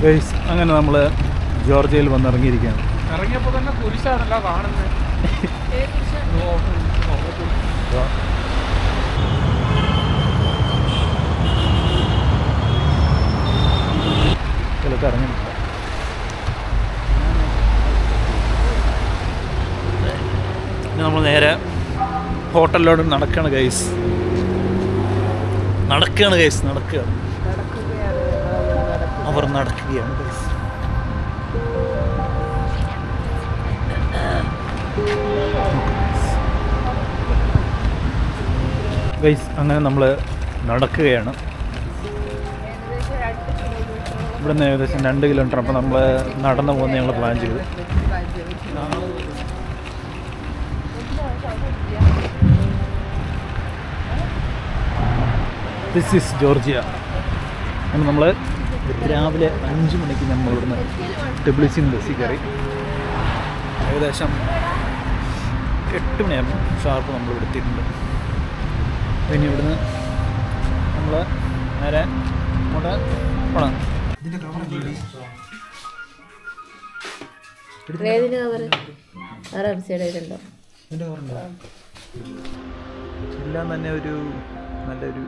Guys അങ്ങനെ നമ്മൾ ജോർജിയയിൽ വന്നിറങ്ങിയിരിക്കുകയാണ്. ഇറങ്ങിയപ്പോൾ തന്നെ കുരിശാണല്ലോ കാണുന്നത്. ചിലക്ക് ഇറങ്ങുന്നില്ല. ഇനി നമ്മൾ നേരെ ഹോട്ടലിലോട്ട് നടക്കുകയാണ് ഗൈസ്. അവർ നടക്കുകയാണ് ഗൈസ്. ഗൈസ് അങ്ങനെ നമ്മൾ നടക്കുകയാണ്. ഇവിടെ നിന്ന് ഏകദേശം 2 കിലോമീറ്റർ. അപ്പോൾ നമ്മൾ നടന്നു പോകുന്ന ഞങ്ങൾ പ്ലാൻ ചെയ്തു. This is Georgia. അങ്ങനെ നമ്മൾ രാവിലെ 5 മണിക്ക് നമ്മൾ ഇവിടുന്ന് ടിബ്ലിസിന്ന് ബസ്സിൽ കയറി. ഏകദേശം 8 മണിയാകുമ്പോൾ ഷാർപ്പ് നമ്മൾ ഇവിടെ എത്തിയിട്ടുണ്ട്. പിന്നെ ഇവിടുന്ന് നമ്മൾ നേരെ അങ്ങോട്ട് പോകണം. എല്ലാം തന്നെ ഒരു നല്ലൊരു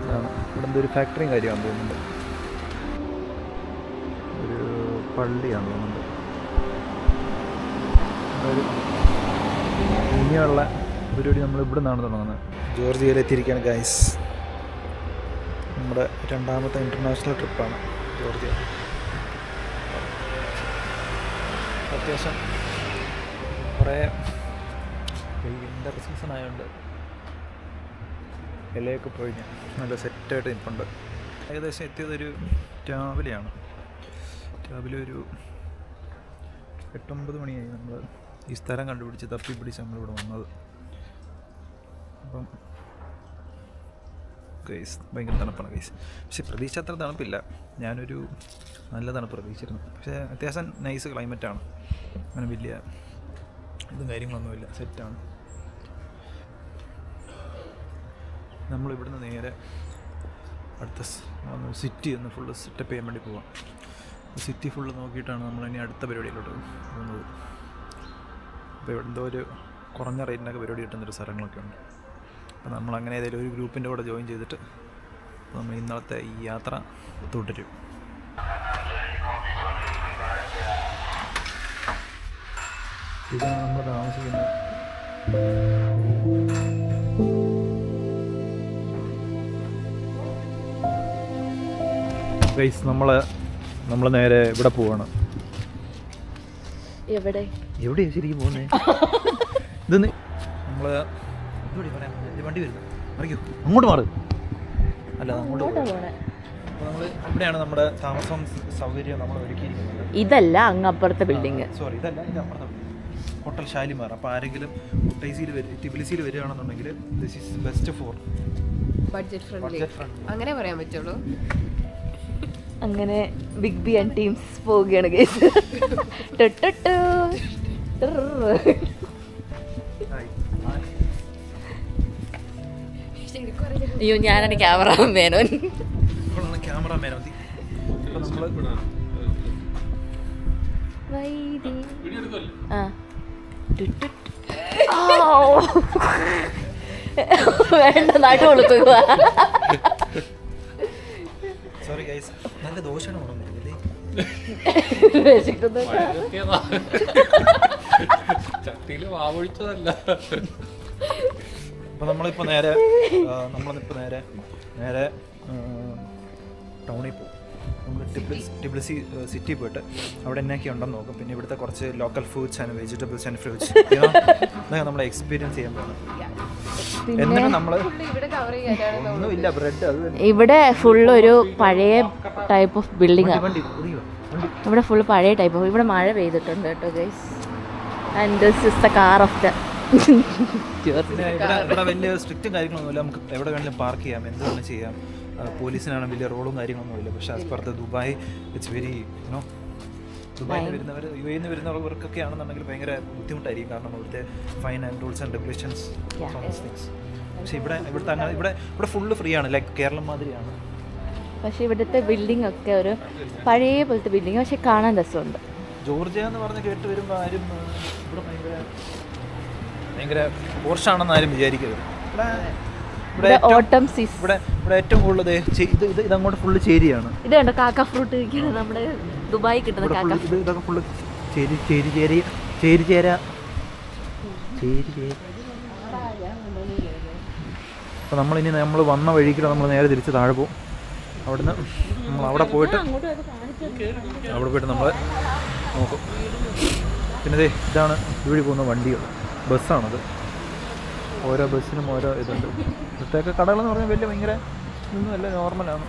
ഇതാണ്. ഇവിടെ എന്തൊരു ഫാക്ടറിയും കാര്യമാണെന്ന് തോന്നുന്നുണ്ട്. ഒരു പള്ളിയാണെന്ന് തോന്നുന്നുണ്ട്. ഇനിയുള്ള പരിപാടി നമ്മൾ ഇവിടെ നിന്നാണ് തുടങ്ങുന്നത്. ജോർജിയയിലെത്തിയിരിക്കുകയാണ് ഗൈസ്. നമ്മുടെ 2ാമത്തെ ഇൻ്റർനാഷണൽ ട്രിപ്പാണ് ജോർജിയ. അത്യാവശ്യം കുറേ വിൻ്റർ സീസൺ ആയതുകൊണ്ട് ഇലയൊക്കെ പോയി ഞാൻ നല്ല സെറ്റായിട്ട് നിൽപ്പുണ്ട്. ഏകദേശം എത്തിയതൊരു രാവിലെയാണ്. രാവിലെ ഒരു 8-9 മണിയായി നമ്മൾ ഈ സ്ഥലം കണ്ടുപിടിച്ച് തപ്പിപ്പിടിച്ച് നമ്മളിവിടെ വന്നത്. അപ്പം ഗൈസ് ഭയങ്കര തണുപ്പാണ് ഗൈസ്. പക്ഷെ പ്രതീക്ഷ അത്ര തണുപ്പില്ല. ഞാനൊരു നല്ല തണുപ്പ് പ്രതീക്ഷിച്ചിരുന്നു. പക്ഷേ അത്യാവശ്യം നൈസ് ക്ലൈമറ്റാണ്. അങ്ങനെ വലിയ ഇതും കാര്യങ്ങളൊന്നുമില്ല, സെറ്റാണ്. നമ്മളിവിടുന്ന് നേരെ അടുത്ത സിറ്റി ഒന്ന് ഫുള്ള് സെറ്റപ്പ് ചെയ്യാൻ വേണ്ടി പോവാം. സിറ്റി ഫുള്ള് നോക്കിയിട്ടാണ് നമ്മളിനി അടുത്ത പരിപാടിയിലോട്ട് പോകുന്നത്. അപ്പോൾ ഇവിടെ എന്തോ ഒരു കുറഞ്ഞ റേറ്റിനൊക്കെ പരിപാടി കിട്ടുന്നൊരു സ്ഥലങ്ങളൊക്കെ ഉണ്ട്. അപ്പോൾ നമ്മളങ്ങനെ ഏതെങ്കിലും ഒരു ഗ്രൂപ്പിൻ്റെ കൂടെ ജോയിൻ ചെയ്തിട്ട് നമ്മൾ ഇന്നലത്തെ ഈ യാത്ര തുടരും. ഇതാണ് നമ്മൾ താമസിക്കുന്നത്. ഗൈസ് നമ്മൾ നേരെ ഇവിടെ പോവാണ്. എവിടെയാ ശരിക്കും പോകുന്നത്? ഇതൊന്ന് നമ്മൾ വണ്ടി വരുന്നത് മറിക്കൂ, അങ്ങോട്ട് മാറ്. അല്ല അങ്ങോട്ട് പോകണം. അപ്പോൾ നമ്മൾ ഇവിടെയാണ് നമ്മുടെ താമസം സൗകര്യം നമ്മൾ ഒരുക്കിയിരിക്കുന്നത്. ഇതല്ല അങ്ങപ്പുറത്തെ ബിൽഡിങ്. സോറി, ഇതല്ല, ഇത് അപ്പുറത്തെ ഹോട്ടൽ ഷാലിമാർ. അപ്പോൾ ആരെങ്കിലും ടിബിലിസിയിൽ വരികയാണെന്നുണ്ടെങ്കിൽ this is best for budget friendly. അങ്ങനെ പറയാൻ പറ്റുള്ളൂ. അങ്ങനെ ബിഗ് ബി ആൻഡ് ടീംസ് പോവുകയാണ് ഗൈസ്. അയ്യോ, ഞാനാണ് ക്യാമറാമാനോൻ. ക്യാമറാമാനോ വേണ്ട, നാട്ടു കൊടുക്കുക. സോറി ഗൈസ്, നല്ല ദോഷമാണ് ഗുണം വരുന്നത്. ചട്ടിയില് വാവൊഴിച്ചതല്ല. അപ്പോൾ നമ്മളിപ്പോൾ നേരെ ടൗണിൽ പോകും. നമ്മൾ ടിബ്ലിസി സിറ്റി പോയിട്ട് അവിടെ എന്നൊക്കെ ഉണ്ടെന്ന് നോക്കും. പിന്നെ ഇവിടുത്തെ കുറച്ച് local fruits and vegetables and fruits ഇതൊക്കെ നമ്മൾ എക്സ്പീരിയൻസ് ചെയ്യാൻ പോകുന്നത്. എന്നിട്ട് നമ്മൾ ഒന്നുമില്ല, ബ്രെഡ് അത് ഇവിടെ ഫുള്ള് ഒരു പഴയ ടൈപ്പ് ഓഫ് ബിൽഡിംഗ് ആണ്. ഇവിടെ ഫുള്ള് പഴയ ടൈപ്പ് ഓഫ്. ഇവിടെ മഴ പെയ്തിട്ടുണ്ട് കേട്ടോ guys. And this is the car of the. ഇവിടെ വലിയ സ്ട്രിക്റ്റും കാര്യങ്ങളൊന്നുമില്ല. നമുക്ക് എവിടെ വേണമെങ്കിലും പാർക്ക് ചെയ്യാം, എന്ത് വേണം ചെയ്യാം. പോലീസിനാണ് വലിയ റോളും കാര്യങ്ങളൊന്നുമില്ല. പക്ഷേ as per the Dubai it's very ദുബായിൽ വരുന്നവർ, യു എയിൽ നിന്ന് വരുന്നവർക്കൊക്കെ ആണെന്നുണ്ടെങ്കിൽ ഭയങ്കര ബുദ്ധിമുട്ടായിരിക്കും. കാരണം അവിടുത്തെ fine and rules and regulations things. പക്ഷേ ഇവിടെ അങ്ങനെ ഇവിടെ ഫുള്ള് ഫ്രീ ആണ്. ലൈക്ക് കേരളം മാതിരിയാണ്. പക്ഷെ ഇവിടുത്തെ ബിൽഡിംഗ് ഒക്കെ ഒരു പഴയ പോലത്തെ ബിൽഡിംഗ്, പക്ഷെ കാണാൻ രസമുണ്ട്. ജോർജിയ എന്ന് പറഞ്ഞ് കേട്ട് വരുമ്പോൾ ആരും ഇവിടെ ഭയങ്കര പോർഷാണെന്ന് ആരും വിചാരിക്കരുത്. ഇവിടെ ഓട്ടം സീസൺ. ഇവിടെ ഏറ്റവും കൂടുതൽ ഇതങ്ങോട്ട് ഫുള്ള് ചേരിയാണ്. ഇത് കണ്ടോ കാക്ക ഫ്രൂട്ട് ഇരിക്കുന്നത്, നമ്മുടെ ദുബായി കിട്ടുന്ന കാക്ക. ഇതൊക്കെ ഫുള്ള് ചേര. അപ്പോൾ നമ്മൾ വന്ന വഴിക്ക് നമ്മൾ നേരെ തിരിച്ച് താഴെ പോകും. അവിടുന്ന് നമ്മൾ അവിടെ പോയിട്ട് നമ്മൾ നോക്കും. പിന്നെ ഇതാണ് ഇതുവഴി പോകുന്ന വണ്ടികൾ, ബസ്സാണത്. ഓരോ ബസ്സിനും ഓരോ ഇതുണ്ട്. ഇവിടുത്തെയൊക്കെ കടകളെന്ന് പറഞ്ഞാൽ ഭയങ്കര ഒന്നുമല്ല, നോർമലാണ്.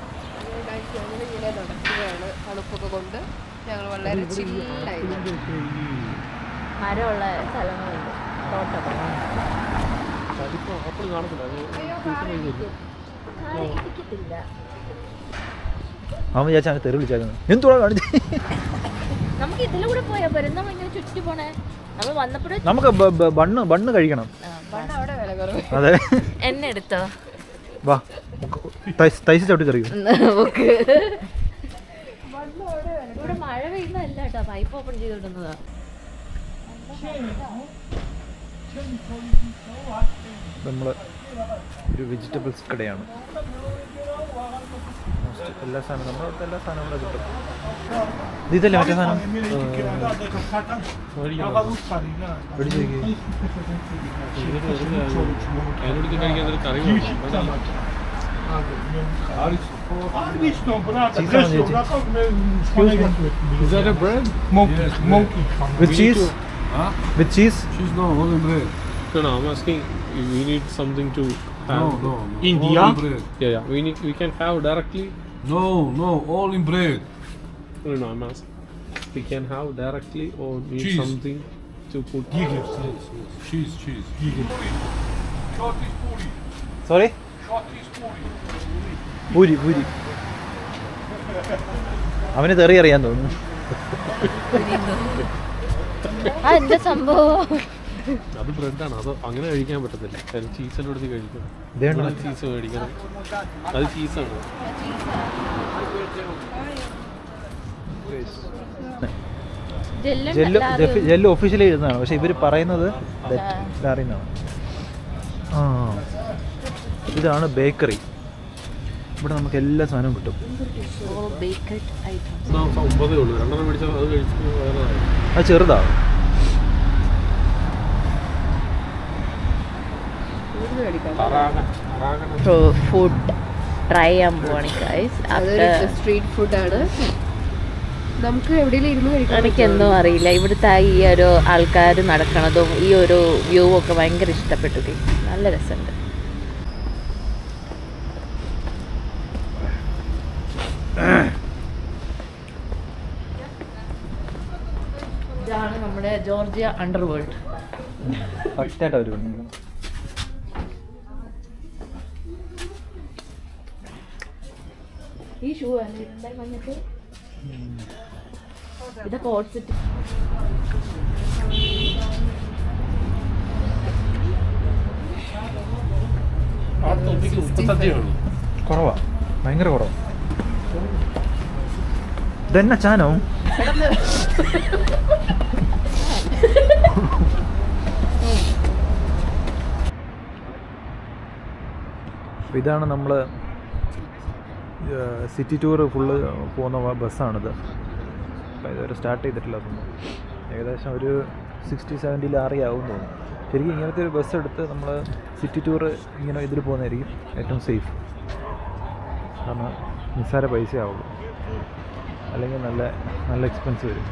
തണുപ്പൊക്കെ കൊണ്ട് ഞങ്ങൾ വളരെ ചില്ലായിരുന്നു. മരമുള്ള സ്ഥലങ്ങളുണ്ട്, തോട്ടം. അവൻ വിചാരിച്ചാൽ തെറി വിളിച്ചേക്കുന്നത് എന്തുവാ കാണിച്ച്. നമുക്ക് ഇതിലൂടെ പോയാ പോരെ, എന്നാ ഭയങ്കര ചുറ്റി പോണേ. നമ്മൾ വന്നപ്പോഴേ നമുക്ക് ബണ്ണ് കഴിക്കണം. അതെ, എന്നെ എടുത്തോ. വാ തൈസ് ചവിട്ടി തെറിയും. ഇവിടെ മഴ പെയ്യുന്നതല്ല കേട്ടോ, പൈപ്പ് ഓപ്പൺ ചെയ്തിടുന്നതാ. നമ്മൾ ഒരു വെജിറ്റബിൾസ് കടയാണ്. എല്ലാ സാധനവും നമ്മുടെ എല്ലാ സാധനവും ഇവിടെ കിട്ടും. ഇതല്ലേ മറ്റേ സാധനം with cheese? With cheese? Cheese, no, only bread. No, I'm asking. We need something to have. No. India? All in bread. Yeah. We can have directly. No, all in bread. No, I'm asking. We can have directly or need Cheese. something to put. Yes. Cheese. Short is puri. Sorry? Short is puri. Puri. അവന് തെറി അറിയാൻ തോന്നുന്നു. എന്താ സംഭവം? അത് ബ്രെഡാണ്, അത് അങ്ങനെ കഴിക്കാൻ പറ്റത്തില്ല. ചീസിൻ്റെ അടുത്ത് കഴിക്കണം. ചീസ് മേടിക്കണം, അത് ചീസാണ്. ജെല്ല് ഒഫീഷ്യലി എഴുതുന്നതാണ്, പക്ഷെ ഇവർ പറയുന്നത് അറിയുന്നതാണ്. ഇതാണ് ബേക്കറി. ഇവിടെ നമുക്ക് എല്ലാ സാധനവും കിട്ടും. 9 ഉള്ളൂ, 2 മേടിച്ചാൽ അത് കഴിച്ചു. അത് ചെറുതാണ്. ഫുഡ് ട്രൈ ചെയ്യാൻ പോവാണ് ഗൈസ്. സ്ട്രീറ്റ് ഫുഡാണ്. നമുക്ക് എവിടെയെങ്കിലും ഇരുന്ന് കഴിക്കാം. എനിക്കെന്തോ അറിയില്ല, ഇവിടുത്തെ ഈ ഒരു ആൾക്കാർ നടക്കണതും ഈ ഒരു വ്യൂ ഒക്കെ ഭയങ്കര ഇഷ്ടപ്പെട്ടു. നല്ല രസമുണ്ട്. ഇതാണ് നമ്മുടെ ജോർജിയ അണ്ടർവേൾഡ്. കറക്റ്റായിട്ട് അവർ ഈ ഷൂ വന്നിട്ട് ഇതൊക്കെ ഓടിച്ചിട്ട് കുറവാ, ഭയങ്കര കുറവാ. ഇതെന്നാ ചാനോ? ഇതാണ് നമ്മൾ സിറ്റി ടൂർ ഫുള്ള് പോകുന്ന ബസ്സാണിത്. അപ്പോൾ ഇതുവരെ സ്റ്റാർട്ട് ചെയ്തിട്ടില്ല തോന്നുന്നു. ഏകദേശം ഒരു 60-70 ലാറി ആവും തോന്നുന്നു. ശരിക്കും ഇങ്ങനത്തെ ഒരു ബസ് എടുത്ത് നമ്മൾ സിറ്റി ടൂർ ഇങ്ങനെ ഇതിൽ പോകുന്നതായിരിക്കും ഏറ്റവും സേഫ്. കാരണം നിസ്സാര പൈസ ആവുള്ളൂ, അല്ലെങ്കിൽ നല്ല എക്സ്പെൻസ് വരും.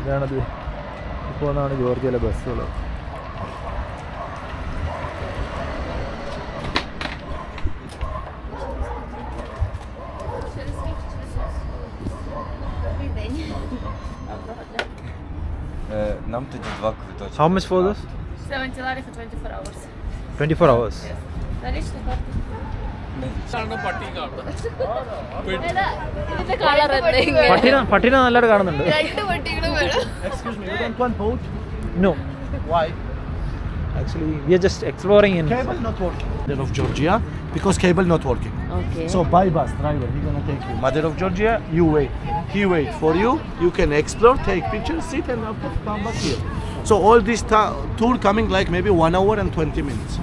ഇതാണത് ഇപ്പോൾ ഒന്നാണ് ജോർജിയയിലെ ബസ്സുകൾ. Нам тоді 2 квиточки. How much for this? 70 lari for 24 hours. 24 hours. Yes. Наличные карты. പട്ടിനെ നല്ലതായിട്ട് കാണുന്നുണ്ട്. Excuse me, you don't want boat? No. Why? Actually, we are just exploring in. Cable not working. Mother of Georgia, because cable not working. Okay. So by bus driver, he gonna take you. Mother of Georgia, you wait. He wait for you. You can explore, take pictures, sit, and after come back here. So all this tour coming like maybe 1 hour and 20 minutes.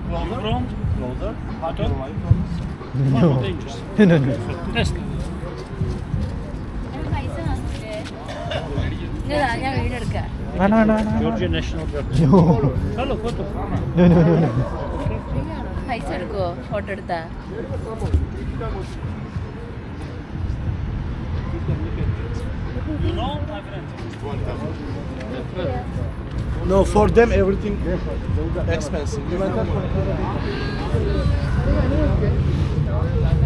Closer. No. No. Georgia National പൈസ എടുക്കുവോ photo എടുത്താ? No, for them everything expensive.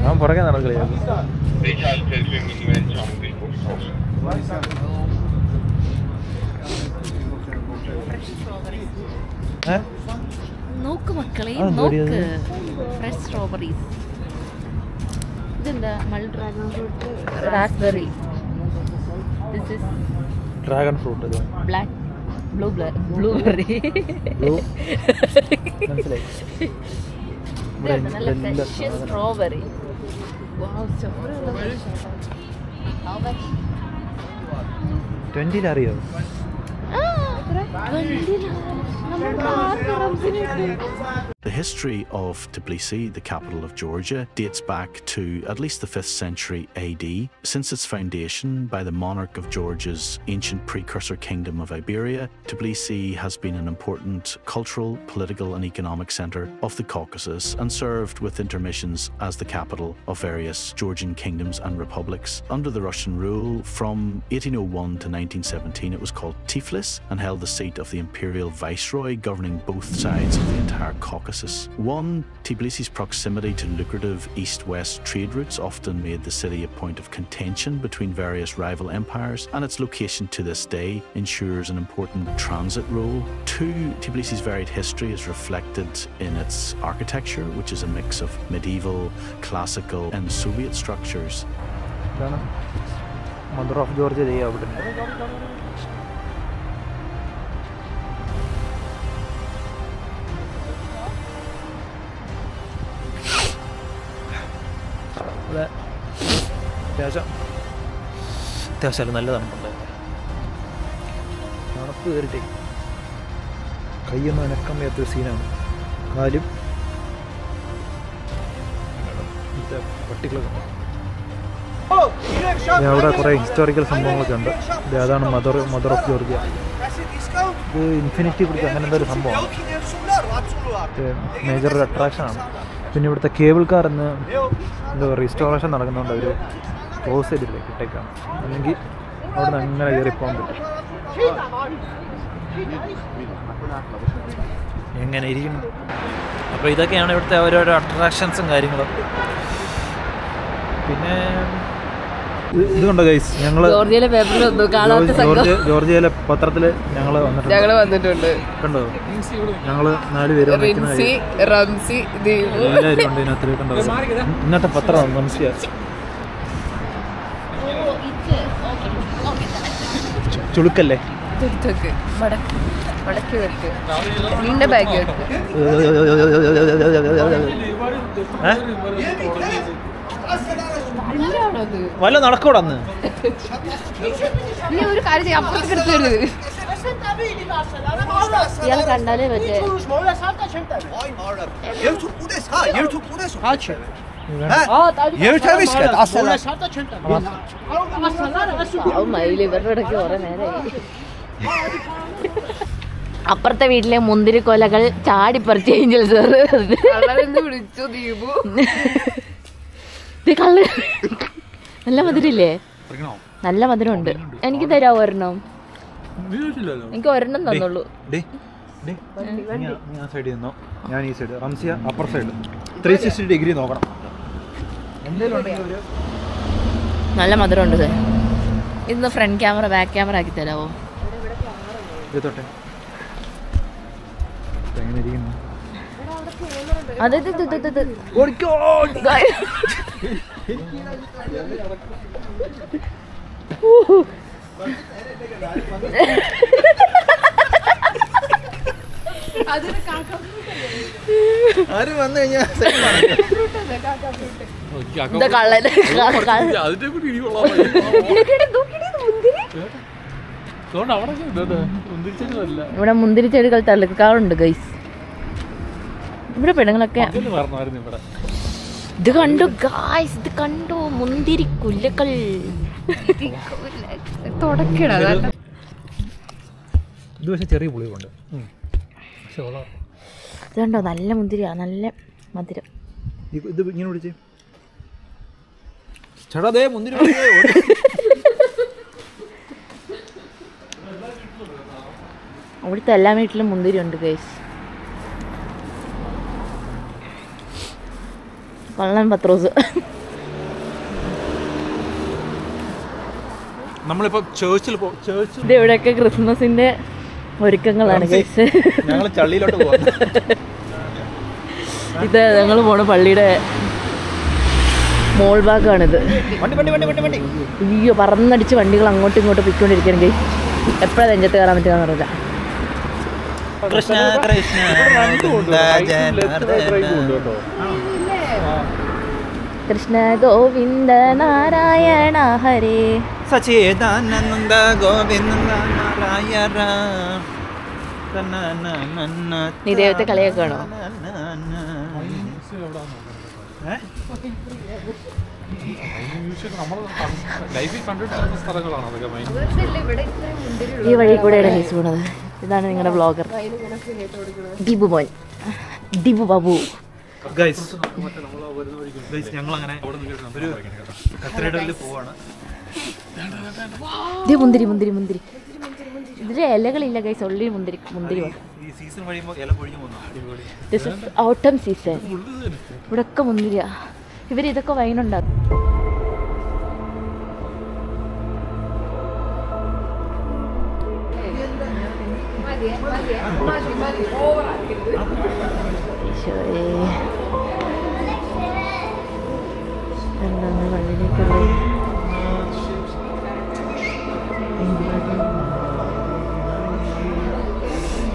അവൻ പുറകെ നടക്കില്ല. നോക്ക് മക്കളെ, നോക്ക്. Fresh strawberries. ഇതെന്താ? Dragon fruit, raspberry. This is dragon fruit. Black blueberry. മനസ്സിലായി. നല്ല ഫ്രഷ് സ്ട്രോബെറി. $20 അറിയോ? The history of Tbilisi, the capital of Georgia, dates back to at least the 5th century AD. Since its foundation by the monarch of Georgia's ancient precursor kingdom of Iberia, Tbilisi has been an important cultural, political and economic center of the Caucasus and served with intermissions as the capital of various Georgian kingdoms and republics. Under the Russian rule from 1801 to 1917, it was called Tiflis and held the seat of the imperial viceroy governing both sides of the entire Caucasus. One, Tbilisi's proximity to lucrative east-west trade routes often made the city a point of contention between various rival empires, and its location to this day ensures an important transit role. Two, Tbilisi's varied history is reflected in its architecture, which is a mix of medieval, classical and Soviet structures. Mother of Georgia ചെയ്യാം അവിടെ. അത്യാവശ്യം നല്ല തണുപ്പുണ്ട്. തണുപ്പ് കയറിട്ടേ കയ്യൊന്നും അനക്കാൻ വയ്യാത്തൊരു സീനാണ്. കാലും പട്ടികളൊക്കെ. അവിടെ കുറേ ഹിസ്റ്റോറിക്കൽ സംഭവങ്ങളൊക്കെ ഉണ്ട്. അതാണ് മദർ ഓഫ് ജോർജിയ. ഇത് ഇൻഫിനിറ്റി പിടിച്ച് അങ്ങനെ എന്തൊരു സംഭവമാണ്. മേജർ ഒരു അട്രാക്ഷനാണ്. പിന്നെ ഇവിടുത്തെ കേബിൾ കാർ എന്ന് എന്താ പറയുക റീസ്റ്റോറേഷൻ നടക്കുന്നുണ്ട്. അവർ ക്ലോസ് ചെയ്തിട്ടില്ല, കിട്ടേക്കാണ്. അല്ലെങ്കിൽ അവിടെ നിന്ന് അങ്ങനെ കയറിപ്പോകാൻ പറ്റും. എങ്ങനെ ഇരിക്കുന്നു. അപ്പോൾ ഇതൊക്കെയാണ് ഇവിടുത്തെ ഓരോരോ അട്രാക്ഷൻസും കാര്യങ്ങളും. പിന്നെ ഇതുകൊണ്ടോ ഗൈസ്, ഞങ്ങൾ ജോർജിയയിലെ പത്രത്തിൽ ഞങ്ങൾ വന്നിട്ടുണ്ട്. കണ്ടോ, ഞങ്ങൾ 4 പേര് എല്ലാവരും ഉണ്ട് ഇതിനകത്ത്. കണ്ടോ, ഇന്നത്തെ പത്രമാണ് റംസിയ. ചുളുക്കല്ലേ? വല്ല നടക്കൂടെ അന്ന്? ഒരു കാര്യം ചെയ്യാം, അപ്പുറത്തേക്ക് എടുത്തു വരുന്നത് ഇയാൾ കണ്ടാലേ പറ്റേ. മയില് ഇവരുടെ ഇടയ്ക്ക് കുറെ നേരമായി. അപ്പുറത്തെ വീട്ടിലെ മുന്തിരിക്കൊലകൾ ചാടിപ്പറിച്ച് ഏഞ്ചൽസ് വിളിച്ചു ദീപു. നല്ല മധുരമില്ലേ? നല്ല മധുരമുണ്ട്. എനിക്ക് തരാമോ ഒരെണ്ണം? എനിക്ക് ഒരെണ്ണം തന്നുള്ളൂ. സൈഡിൽ നിന്നോ, ഞാൻ ഈ side. Ramsiya upper side. 360 degree നോക്കണം. നല്ല മധുരമുണ്ട് സാർ. ഇന്ന് ഫ്രണ്ട് ക്യാമറ ബാക്ക് ക്യാമറ ആക്കി തരാമോ? തൊട്ടെ എങ്ങനെ ഇരിക്കുന്നു? അതെ ആര് വന്നു കഴിഞ്ഞാൽ അതിന്റെ കൂടി ഇടികൊള്ളാൻ ഇവിടെ മുന്തിരിച്ചെടികൾ തള്ളിക്കാറുണ്ട് ഗൈസ്. ഇവിടെ പെണ്ണുങ്ങളൊക്കെ ഇത് കണ്ടു ഗായ്സ്, ഇത് കണ്ടു മുന്തിരി കുല്ലകൾ. ഇത് പക്ഷേ ചെറിയ പുളിയുണ്ട്. ഇത് കണ്ടോ നല്ല മുന്തിരിയാ, നല്ല മധുരം. ഇത് ഇങ്ങനെ പിടിച്ചേ ചേട്ടാ, അതേ മുന്തിരി. അവിടുത്തെ എല്ലാ വീട്ടിലും മുന്തിരി ഉണ്ട് ഗൈസ്. കള്ളൻ പത്രോസ്. നമ്മളിപ്പോ ചേർച്ചിൽ ഇത് ഇവിടെയൊക്കെ ക്രിസ്മസിന്റെ ഒരുക്കങ്ങളാണ് ഗൈസ്. ഞങ്ങൾ ചള്ളിയിലോട്ട് പോവാം. ഇത് ഞങ്ങൾ പോണ പള്ളിയുടെ മോൾ ഭാഗമാണിത്. അയ്യോ, പറന്നടിച്ച് വണ്ടികൾ അങ്ങോട്ടും ഇങ്ങോട്ടും പൊയ്ക്കൊണ്ടിരിക്കുകയാണ് ഗൈസ്. എപ്പോഴാണ് നെഞ്ചത്ത് കയറാൻ പറ്റുക എന്നറിയില്ല. കൃഷ്ണ കൃഷ്ണ കൃഷ്ണ ഗോവിന്ദ നാരായണ ഹരേ സചേതാനന്ദ ഗോവിന്ദ നാരായണ. നീ ദൈവത്തെ കളിയാക്കാണോ? ഈ വഴി കൂടെയാണ് ഗൈസ് പോണത്. ഇതാണ് നിങ്ങളുടെ വ്ളോഗർ ദീപു മോൻ, ദീപു ബാബു. ഞങ്ങളങ്ങനെ ഒരു കത്തീഡ്രലിൽ പോവാണ്. മുന്തിരി മുന്തിരി മുന്തിരി. ഇതിൽ ഇലകളില്ല ഗൈസ്, ഒള്ളി മുന്തിരി. മുന്തിരി ഈ സീസൺ കഴിയുമ്പോൾ ഇല പൊഴിഞ്ഞു പോകുന്നു. ദിസ് ഇസ് ഓട്ടം സീസൺ. ഇവിടെ ഒക്കെ മുന്തിരിയാ. ഇവരിതൊക്കെ വൈനുണ്ടാക്കും. എന്താണ് പള്ളിയിലേക്കുള്ള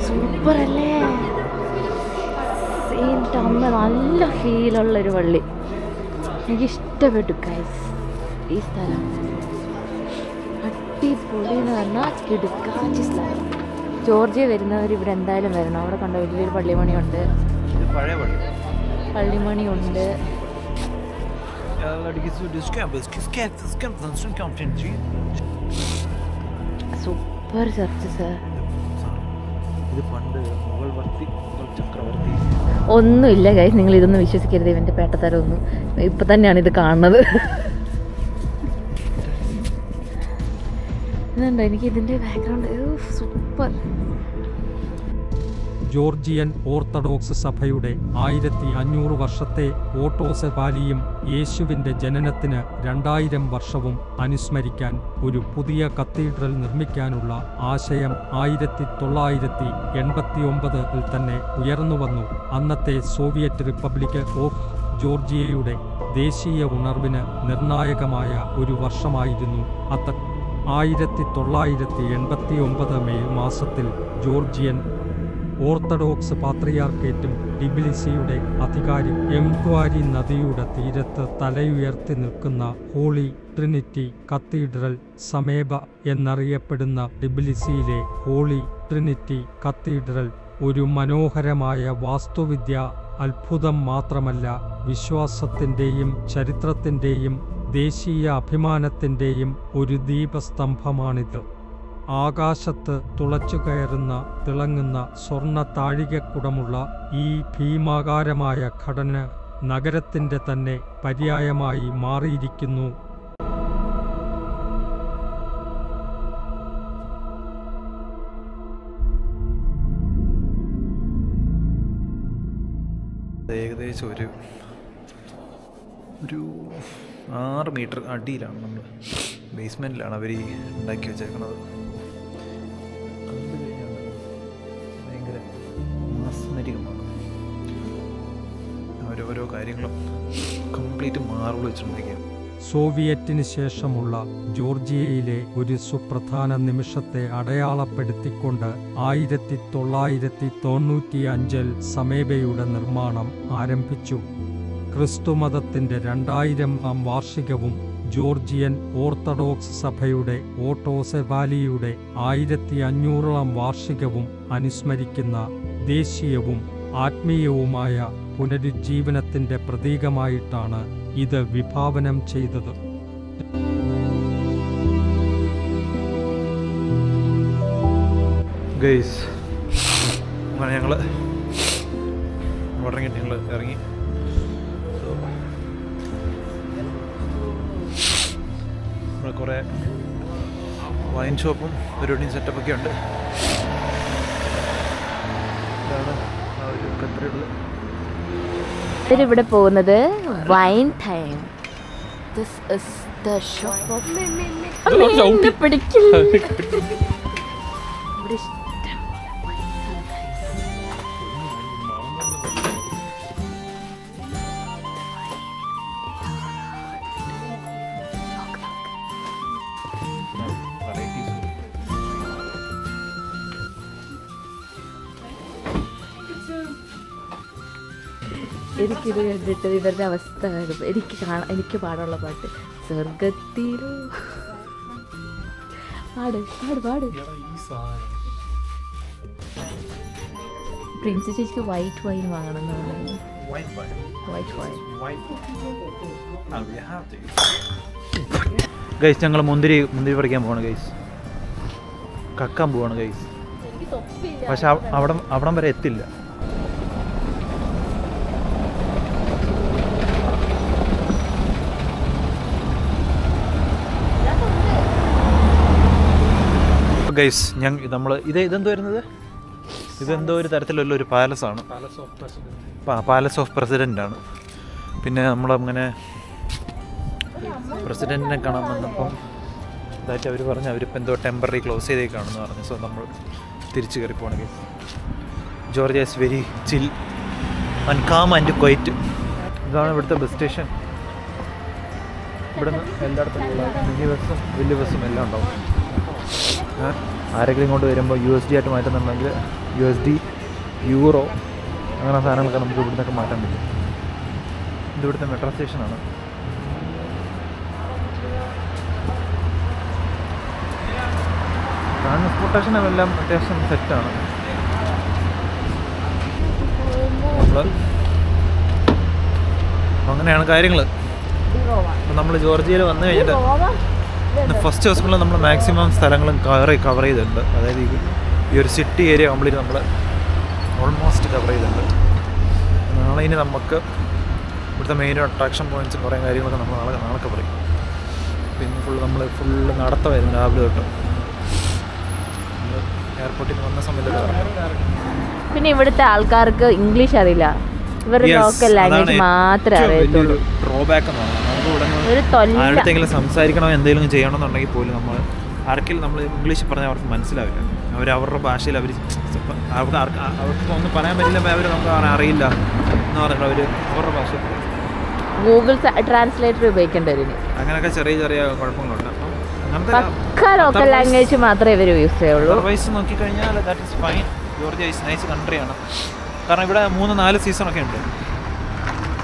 സൂപ്പർ അല്ലേ? അമ്മ നല്ല ഫീലുള്ളൊരു പള്ളി. എനിക്കിഷ്ടപ്പെട്ടു ഗൈസ് ഈ സ്ഥലം. അടിപൊളി എന്ന് പറഞ്ഞാൽ കിടുക്കാച്ചി സ്ഥലം. ജോർജിയ വരുന്നവർ ഇവിടെ എന്തായാലും വരണം. അവിടെ കണ്ട വലിയൊരു പള്ളിമണിയുണ്ട്. പഴയ പള്ളി പള്ളിമണിയുണ്ട്. Super church sir. ഇത് പണ്ട് മുഗൾ ചക്രവർത്തി. ഒന്നുമില്ല ഗൈസ്, നിങ്ങൾ ഇതൊന്നും വിശ്വസിക്കരുത്. ഇവൻ്റെ പേട്ടത്തരമൊന്നും. ഇപ്പം തന്നെയാണ് ഇത് കാണുന്നത്. ഇതുണ്ടോ എനിക്ക് ഇതിൻ്റെ ബാക്ക്ഗ്രൗണ്ട് സൂപ്പർ. ജോർജിയൻ ഓർത്തഡോക്സ് സഭയുടെ 1500 വർഷത്തെ ഓട്ടോസെഫാലിയും യേശുവിൻ്റെ ജനനത്തിന് 2000 വർഷവും അനുസ്മരിക്കാൻ ഒരു പുതിയ കത്തീഡ്രൽ നിർമ്മിക്കാനുള്ള ആശയം 1989-ൽ തന്നെ ഉയർന്നുവന്നു. അന്നത്തെ സോവിയറ്റ് റിപ്പബ്ലിക് ഓഫ് ജോർജിയയുടെ ദേശീയ ഉണർവിന് നിർണായകമായ ഒരു വർഷമായിരുന്നു അത്. 1989 മെയ് മാസത്തിൽ ജോർജിയൻ ഓർത്തഡോക്സ് പാത്രിയാർക്കേറ്റും ടിബിലിസിയുടെ അധികാരി എംക്വാരി നദിയുടെ തീരത്ത് തലയുയർത്തി നിൽക്കുന്ന ഹോളി ട്രിനിറ്റി കത്തീഡ്രൽ സമേബ എന്നറിയപ്പെടുന്ന ടിബിലിസിയിലെ ഹോളി ട്രിനിറ്റി കത്തീഡ്രൽ ഒരു മനോഹരമായ വാസ്തുവിദ്യ അത്ഭുതം മാത്രമല്ല, വിശ്വാസത്തിൻ്റെയും ചരിത്രത്തിൻ്റെയും ദേശീയ അഭിമാനത്തിൻ്റെയും ഒരു ദീപസ്തംഭമാണിത്. ആകാശത്ത് തുളച്ചുകയറുന്ന തിളങ്ങുന്ന സ്വർണ്ണ താഴികക്കുടമുള്ള ഈ ഭീമാകാരമായ ഘടന നഗരത്തിൻ്റെ തന്നെ പര്യായമായി മാറിയിരിക്കുന്നു. ഏകദേശം ഒരു 6 മീറ്റർ അടിയിലാണ്. നമ്മൾ ബേസ്മെൻറ്റിലാണ് അവർ ഉണ്ടാക്കി വെച്ചേക്കുന്നത്. ഭയങ്കര മാസ്മരികമാണ്. മാർബിൾ വെച്ചിട്ടുണ്ടെങ്കിൽ സോവിയറ്റിന് ശേഷമുള്ള ജോർജിയയിലെ ഒരു സുപ്രധാന നിമിഷത്തെ അടയാളപ്പെടുത്തിക്കൊണ്ട് 1995-ൽ സമേബയുടെ നിർമ്മാണം ആരംഭിച്ചു. ക്രിസ്തുമതത്തിൻ്റെ 2000-ാം വാർഷികവും ജോർജിയൻ ഓർത്തഡോക്സ് സഭയുടെ ഓട്ടോസെവാലിയുടെ 1500-ാം വാർഷികവും അനുസ്മരിക്കുന്ന ദേശീയവും ആത്മീയവുമായ പുനരുജ്ജീവനത്തിൻ്റെ പ്രതീകമായിട്ടാണ് ഇത് വിഭാവനം ചെയ്തത്. ഗൈസ് അങ്ങനെ ഞങ്ങൾ ഇറങ്ങിയിട്ട് ഞങ്ങൾ ഇറങ്ങി. ഇവിടെ കുറേ വൈൻ ഷോപ്പും പരിപാടിയും സെറ്റപ്പൊക്കെ ഉണ്ട്. ഇതാണ് ആ ഒരു കത്തറിയുള്ള ഇവിടെ പോകുന്നത് wine time. This is the shop of പിടിക്കില്ല. ഇവിടെ ഇഷ്ടം എനിക്കിത് കണ്ടിട്ട് ഇവരുടെ അവസ്ഥ എനിക്ക് പാടുള്ള പാട്ട് സ്വർഗത്തിലോ പാട് പാട് പാട്. പ്രിൻസി ചേച്ചിക്ക് വൈറ്റ് വൈൻ വാങ്ങണം എന്ന് പറഞ്ഞു. White wine. ഗൈസ് ഞങ്ങൾ മുന്തിരി പറിക്കാൻ പോവാണ് ഗൈസ്. കക്കാൻ പോവാണ് ഗൈസ്. പക്ഷെ അവിടം വരെ എത്തില്ല. ഗൈസ് നമ്മൾ ഇതെന്തോ വരുന്നത്, ഇതെന്തോ ഒരു തരത്തിലുള്ള ഒരു പാലസാണ്. Palace of പ്രസിഡൻ്റാണ്. പിന്നെ നമ്മളങ്ങനെ പ്രസിഡൻറ്റിനെ കാണാൻ വന്നപ്പം അതായിട്ട് അവർ പറഞ്ഞു അവരിപ്പോൾ എന്തോ ടെമ്പററി ക്ലോസ് ചെയ്തേക്കാണെന്ന് പറഞ്ഞു. സോ നമ്മൾ തിരിച്ച് കയറി പോകണം guys. Georgia is very chill and calm and quite. ഇതാണ് ഇവിടുത്തെ ബസ് സ്റ്റേഷൻ. ഇവിടുന്ന് എല്ലായിടത്തും മിനി ബസ്സും വലിയ ബസ്സും എല്ലാം ഉണ്ടാവും. ആരെങ്കിലും ഇങ്ങോട്ട് വരുമ്പോൾ USD ആയിട്ട് മാറ്റുന്നുണ്ടെങ്കിൽ USD, യൂറോ അങ്ങനെ സാധനങ്ങളൊക്കെ നമുക്ക് ഇവിടുന്നൊക്കെ മാറ്റാൻ പറ്റും. ഇത് ഇവിടുത്തെ മെട്രോ സ്റ്റേഷനാണ്. ട്രാൻസ്പോർട്ടേഷനും എല്ലാം അത്യാവശ്യം സെറ്റാണ്. അങ്ങനെയാണ് കാര്യങ്ങൾ. അപ്പം നമ്മൾ ജോർജിയയിൽ വന്നു കഴിഞ്ഞിട്ട് ഫസ്റ്റ് ദിവസങ്ങളിൽ നമ്മൾ മാക്സിമം സ്ഥലങ്ങളും കവർ ചെയ്തിട്ടുണ്ട്. അതായത് ഈ ഒരു സിറ്റി ഏരിയ കംപ്ലീറ്റ് നമ്മൾ ഓൾമോസ്റ്റ് കവർ ചെയ്തിട്ടുണ്ട്. നാളെ ഇനി നമുക്ക് ഇവിടുത്തെ മെയിൻ അട്രാക്ഷൻ പോയിൻറ്റ്സും കുറേ കാര്യങ്ങളൊക്കെ നമ്മൾ നാളെ കവർ ചെയ്യും. പിന്നെ ഫുള്ള് നടത്തമായിരുന്നു രാവിലെ തൊട്ട്. എയർപോർട്ടിൽ നിന്ന് വന്ന സമയത്ത്. പിന്നെ ഇവിടുത്തെ ആൾക്കാർക്ക് ഇംഗ്ലീഷ് അറിയില്ല. ഇവരുടെ ലോക്കൽ ലാംഗ്വേജ് മാത്രമേ അറിയത്തുള്ളൂ. ഡ്രോബാക്ക് എന്നാണ്. നമുക്ക് ഇവിടെ ആരുടെങ്കിലും സംസാരിക്കണോ എന്തെങ്കിലും ചെയ്യണമെന്നുണ്ടെങ്കിൽ പോലും ആർക്കെങ്കിലും നമ്മൾ ഇംഗ്ലീഷ് പറഞ്ഞാൽ അവർക്ക് മനസ്സിലാവില്ല. അവരുടെ ഭാഷയിൽ അവർക്ക് ഒന്നും പറയാൻ പറ്റില്ല. അവർ നമുക്ക് അറിയില്ല എന്ന് പറഞ്ഞിട്ട് അവരുടെ ഭാഷ ഗൂഗിൾ ട്രാൻസ്ലേറ്റർ ഉപയോഗിക്കേണ്ടി വരും. അങ്ങനെയൊക്കെ ചെറിയ കുഴപ്പങ്ങളുണ്ട്. അപ്പം അങ്ങനത്തെ ലോക്കൽ ലാംഗ്വേജ് മാത്രമേ ഇവർ യൂസ് ചെയ്യുള്ളൂ. അതർവൈസ് നോക്കിക്കഴിഞ്ഞാൽ that is fine. Georgia is nice കൺട്രിയാണ്. കാരണം ഇവിടെ 3-4 സീസണൊക്കെ ഉണ്ട്.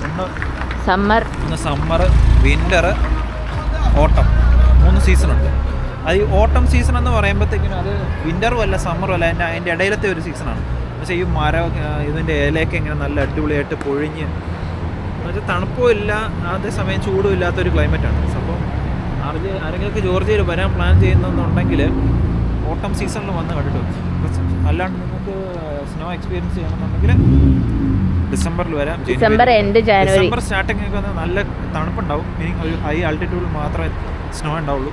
ഒന്ന് സമ്മർ, വിൻ്റർ, ഓട്ടം, 3 സീസണുണ്ട്. അത് ഈ ഓട്ടം സീസൺ എന്ന് പറയുമ്പോഴത്തേക്കിനും അത് വിൻ്ററും അല്ല സമ്മറും അല്ല, അതിൻ്റെ ഇടയിലത്തെ ഒരു സീസണാണ്. പക്ഷേ ഈ ഇതിൻ്റെ ഇലയൊക്കെ ഇങ്ങനെ നല്ല അടിപൊളിയായിട്ട് പൊഴിഞ്ഞ് എന്നുവെച്ചാൽ തണുപ്പും ഇല്ല അതേസമയം ചൂടും ഇല്ലാത്തൊരു ക്ലൈമറ്റാണ്. അപ്പം ആരെങ്കിലുമൊക്കെ ജോർജിയയിൽ വരാൻ പ്ലാൻ ചെയ്യുന്നുണ്ടെങ്കിൽ ഓട്ടം സീസണിൽ വന്ന് കണ്ടിട്ട്. അല്ലാണ്ട് നിങ്ങൾക്ക് സ്നോ എക്സ്പീരിയൻസ് ചെയ്യണമെന്നുണ്ടെങ്കിൽ ഡിസംബറിൽ വരാം. ഡിസംബർ സ്റ്റാർട്ടിങ് ഒക്കെ നല്ല തണുപ്പുണ്ടാവും. മീനിങ് ഒരു ഹൈ ആൾട്ടിറ്റ്യൂഡിൽ മാത്രമേ സ്നോ ഉണ്ടാവുള്ളൂ.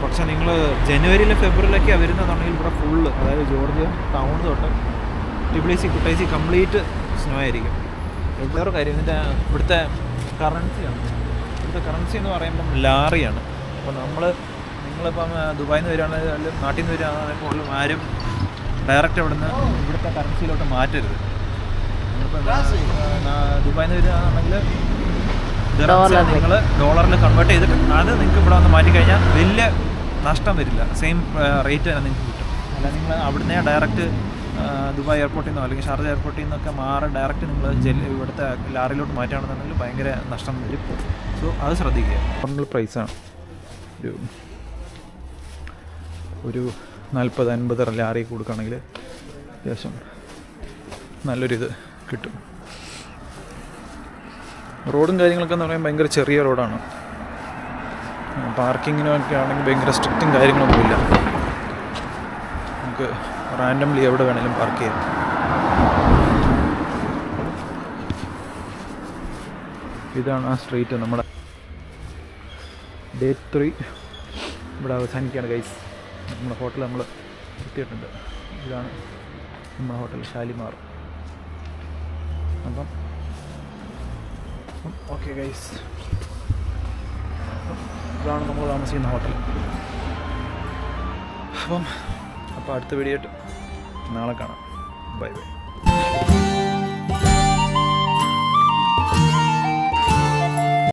പക്ഷേ നിങ്ങൾ ജനുവരിയിൽ ഫെബ്രുവരിയിലൊക്കെ വരുന്നതാണെങ്കിൽ ഇവിടെ ഫുള്ള്, അതായത് ജോർജിയ ടൗൺ തൊട്ട് ടിബിലിസി കുട്ടൈസി കംപ്ലീറ്റ് സ്നോ ആയിരിക്കും. വേറെ കാര്യം ഇവിടുത്തെ കറൻസിയാണ്. ഇവിടുത്തെ കറൻസി എന്ന് പറയുമ്പം ലാറിയാണ്. അപ്പോൾ നിങ്ങളിപ്പം ദുബായിൽ നിന്ന് വരികയാണെങ്കിൽ അല്ലെങ്കിൽ നാട്ടിൽ നിന്ന് വരികയാണെങ്കിൽ പോലും ആരും ഡയറക്റ്റ് ഇവിടുന്ന് ഇവിടുത്തെ കറൻസിയിലോട്ട് മാറ്റരുത്. നിങ്ങളിപ്പോൾ ദുബായിൽ നിന്ന് വരികയാണെന്നുണ്ടെങ്കിൽ നിങ്ങൾ ഡോളറിൽ കൺവേർട്ട് ചെയ്തിട്ട് അത് നിങ്ങൾക്ക് ഇവിടെ വന്ന് മാറ്റിക്കഴിഞ്ഞാൽ വലിയ നഷ്ടം വരില്ല. സെയിം റേറ്റ് തന്നെ നിങ്ങൾക്ക് കിട്ടും. അല്ല നിങ്ങൾ അവിടുന്ന് ഡയറക്റ്റ് ദുബായ് എയർപോർട്ടിൽ നിന്നോ അല്ലെങ്കിൽ ഷാർജ എയർപോർട്ടിൽ നിന്നൊക്കെ ഡയറക്റ്റ് നിങ്ങൾ ഇവിടുത്തെ ലാറിലോട്ട് മാറ്റുകയാണെന്നുണ്ടെങ്കിൽ ഭയങ്കര നഷ്ടം വരും. സോ അത് ശ്രദ്ധിക്കുക. നോർമൽ പ്രൈസാണ്. ഒരു 40-50 ലാറി കൊടുക്കുകയാണെങ്കിൽ അത്യാവശ്യം നല്ലൊരിത് കിട്ടും. റോഡും കാര്യങ്ങളൊക്കെ എന്ന് പറയുമ്പോൾ ഭയങ്കര ചെറിയ റോഡാണ്. പാർക്കിങ്ങിനൊക്കെ ആണെങ്കിൽ ഭയങ്കര സ്ട്രിക്റ്റും കാര്യങ്ങളൊന്നുമില്ല. നമുക്ക് റാൻഡംലി എവിടെ വേണമെങ്കിലും പാർക്ക് ചെയ്യാം. ഇതാണ് ആ സ്ട്രീറ്റ്. നമ്മുടെ ഡേ 3 ഇവിടെ അവസാനിക്കുകയാണ് ഗൈസ്. നമ്മുടെ ഹോട്ടൽ നമ്മൾ എത്തിയിട്ടുണ്ട്. ഇതാണ് നമ്മുടെ ഹോട്ടൽ ഷാലിമാർ. അപ്പം ഓക്കെ ഗൈസ്, ഇതാണ് നമ്മൾ താമസിക്കുന്ന ഹോട്ടൽ. അപ്പം അടുത്ത വീഡിയോ ആയിട്ട് നാളെ കാണാം. Bye bye.